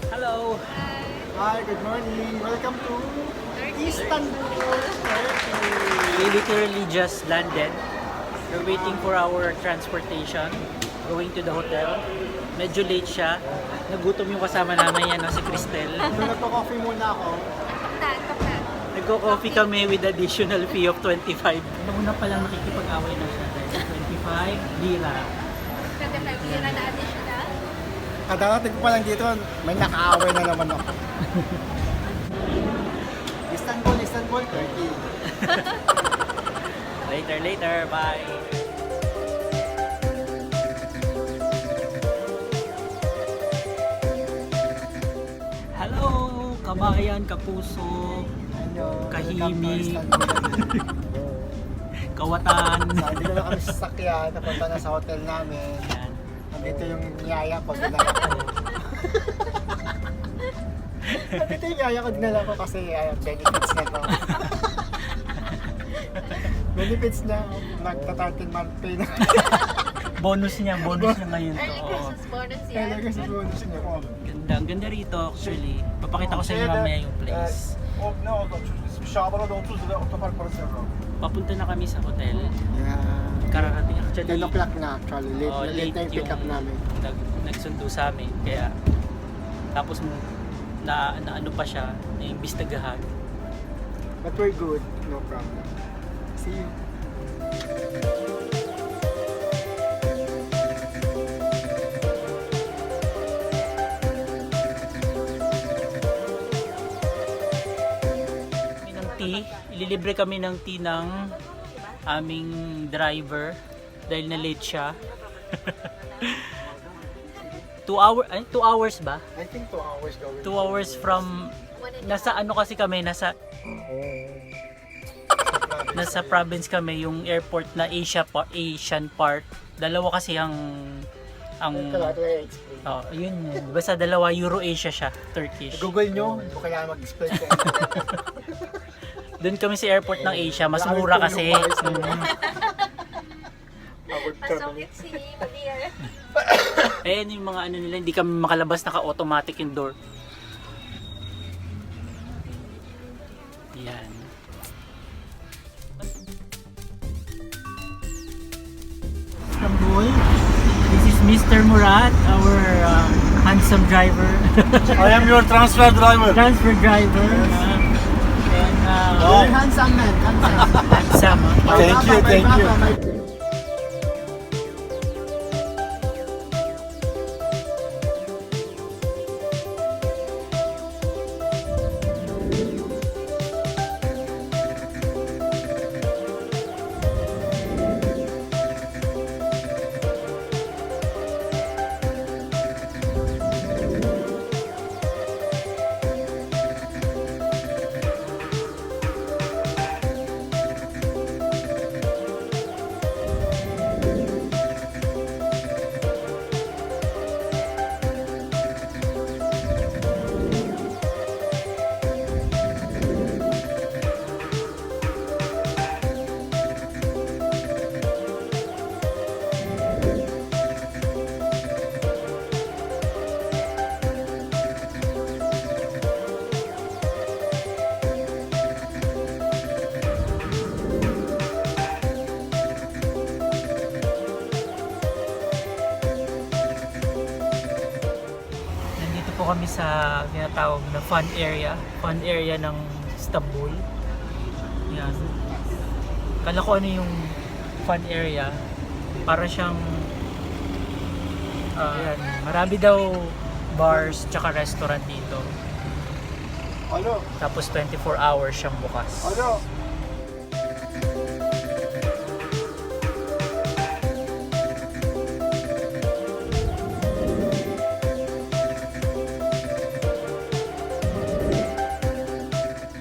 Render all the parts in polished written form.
Hello! Hi, good morning. Welcome to Istanbul, Turkey. We literally just landed. We're waiting for our transportation. Going to the hotel. Medyo late siya. Nagutom yung kasama namin yan, no, si Cristel. So, nagko-coffee muna ako. Nagko-coffee kami with additional fee of 25. Una pa lang nakikipag-away na siya. 25 lira. Kadarating ko pa lang dito, may nakaaway na naman ako. Istanbul, Turkey. Later. Bye! Hello! Kabayan, kapuso, kahimig, kawatan. Sabi na kami sa sasakyan, napunta na sa hotel namin. Yan. Nandito yung niyaya ko, dinala ko. Nandito yung niyaya ko, dinala ko kasi benefits na to. Benefits na, nagta-13 month pay na. Bonus niya ngayon to. Early Oo. Christmas bonus yan. Talaga sa bonus niya ko. Ang ganda rito actually. Papakita ko sa inyo mamaya yung place. O ne oldu? Şaban'a da 30 lira otopark parası yapalım. Papunta na kami sa hotel. Yeah. Kararating actually. 10 o'clock na actually, late na yung pick up namin. Nagsundo sa amin. Kaya tapos na ano pa siya, na imbis nagahag. But we're good, no problem. See you. Ng tea, ililibre kami ng tea ng aming driver dahil na late siya. 2 hours ba? I think 2 hours going. 2 hours from nasa ano kasi kami, nasa province kami, yung airport na Asian part. Dalawa kasi ang yun. Basta dalawa, Euro-Asia siya, Turkish. Google nyo, hindi ko kailangan mag-explain kayo. Doon kami sa airport ng Asia, mas mura kasi. Pasokit si Madir. Ayan yung mga ano nila, hindi kami makalabas, naka-automatic yung door. Yan. Istanbul. This is Mr. Murat, our handsome driver. I am your transfer driver. Transfer driver. And Very handsome man, handsome. handsome. Thank you. Nandito po kami sa tinatawag na fun area ng Istanbul. Yan. Kala ko ano yung fun area, para siyang yan, marami daw bars tsaka restaurant dito. Alo. Tapos 24 hours siyang bukas. Alo.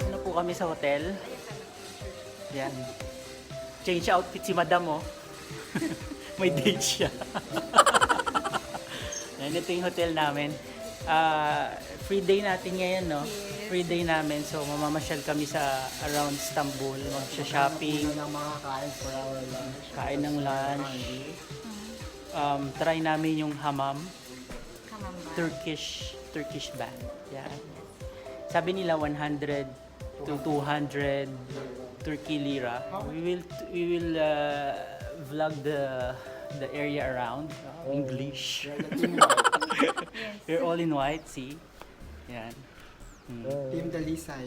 Ano po kami sa hotel. Yan. Change outfit si madam, oh. May date siya. Yan, ito yung hotel namin. Free day natin ngayon, no? Free day namin. So, mamamasyal kami sa around Istanbul. Magsha-shopping. Ng mga kain for our lunch. Kain ng lunch. Try namin yung hammam. Turkish baht. Yan. Sabi nila 100 to 200 Turkey lira. We will vlog the area around. English. We're all in white, see? Yan. Team Dalisay.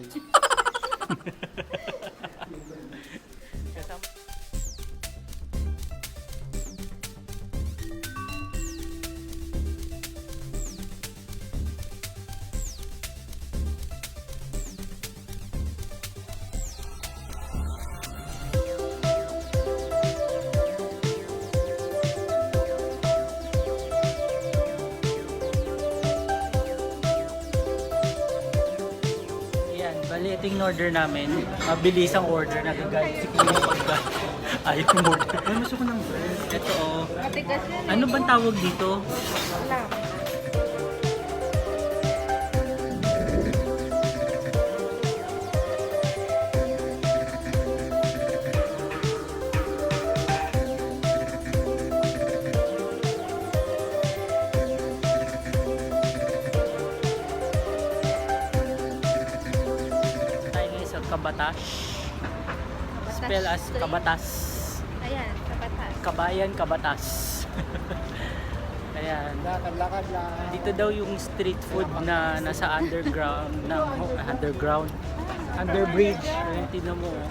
Yan, bali ito yung order namin. Mabilis ang order. Nagagalit si Kuya pagka ayaw yung order. Ay, gusto ko ng bread. Ito oh. Matigas yan Ano bang tawag dito? Wala. Tayo ngayon sa Kabatas. Spell as Street. Kabatas. Ayan, kabatas. Kabayan, Kabatas. Ayan. Lakad-lakad lang. Dito daw yung street food na nasa underground underbridge. Ayan, tignan mo. oh.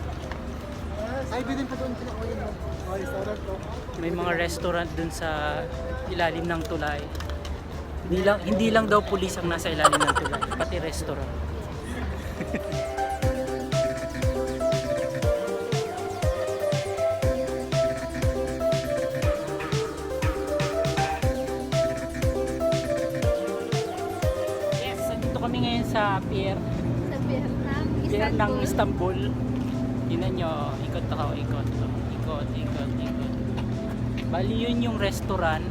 Ay, bilhin pa doon sila ko yun. Restaurant ko. May mga restaurant dun sa ilalim ng tulay. Hindi lang daw pulis ang nasa ilalim ng tulay, pati restaurant. Yes, dito kami ngayon sa pier Sa Vietnam, ng Istanbul. Istanbul. Tingnan nyo, ikot ako, ikot. Bali yun yung restaurant.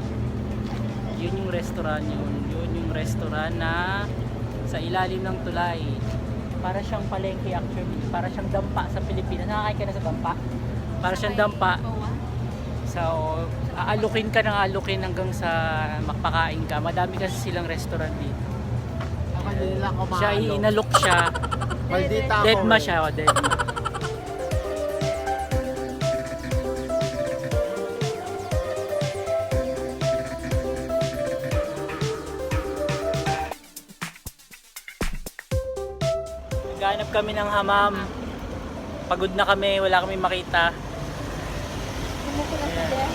Yun yung restaurant na sa ilalim ng tulay. Para siyang palengke actually. Para siyang dampa sa Pilipinas. Nakakain ka na sa dampa? Para siyang dampa. Bawa. So, aalukin ka ng aalukin hanggang sa makpakain ka. Madami kasi silang restaurant dito. Ako hindi nila ako Siya, inalok siya. Maldita ako. Deadma siya, deadma. Naghanap kami ng hamam. Pagod na kami, wala kami makita. Kumukulat na din.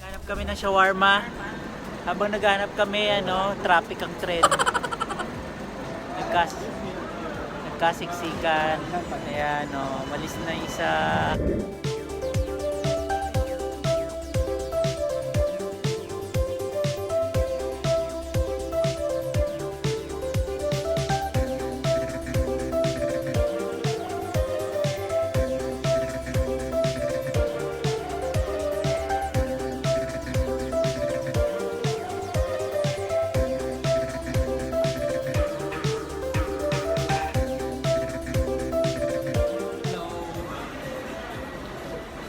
Naghanap kami ng shawarma. Habang naghanap kami, traffic ang tren. Nagkasiksikan. Ayan, malis na isa.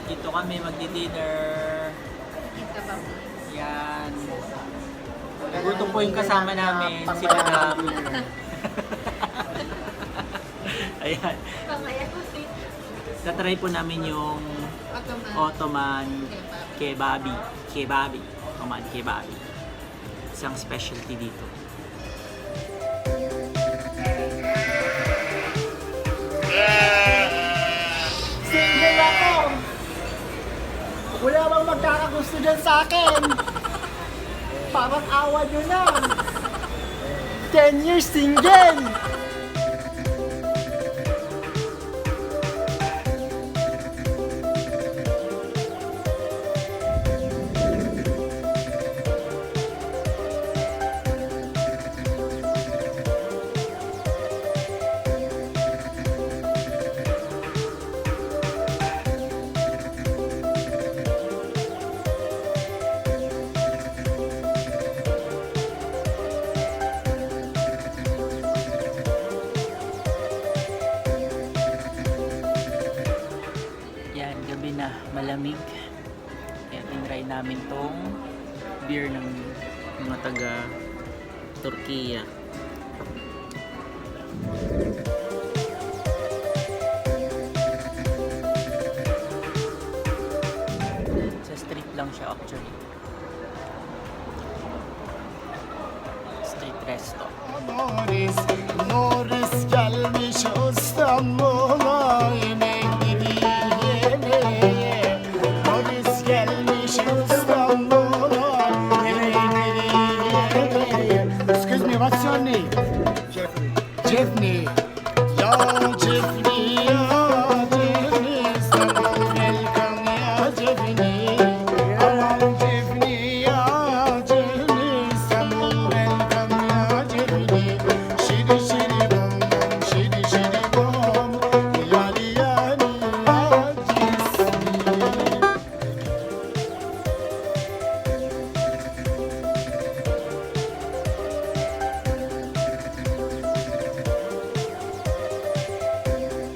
Dito kami magdi-dinner. Ito ba? Yan. Gutom po yung kasama namin, si Madam. Ayan. Pangaya ko si Tatry po namin yung Ottoman Kebabi. Ottoman Kebabi. Isang specialty dito. Single ako! Wala bang magkakagusto dyan sa akin? Parang awa nyo na! 10 years single! malamig. Kaya tinry namin tong beer ng mga taga Turkiya. Sa street lang siya actually. Street resto. Norris gelmiş İstanbul'a yemeğini yemeye. Norris gelmiş İstanbul'a yemeğini yemeye. Excuse me, what's your name? Jeffrey. Jeffrey.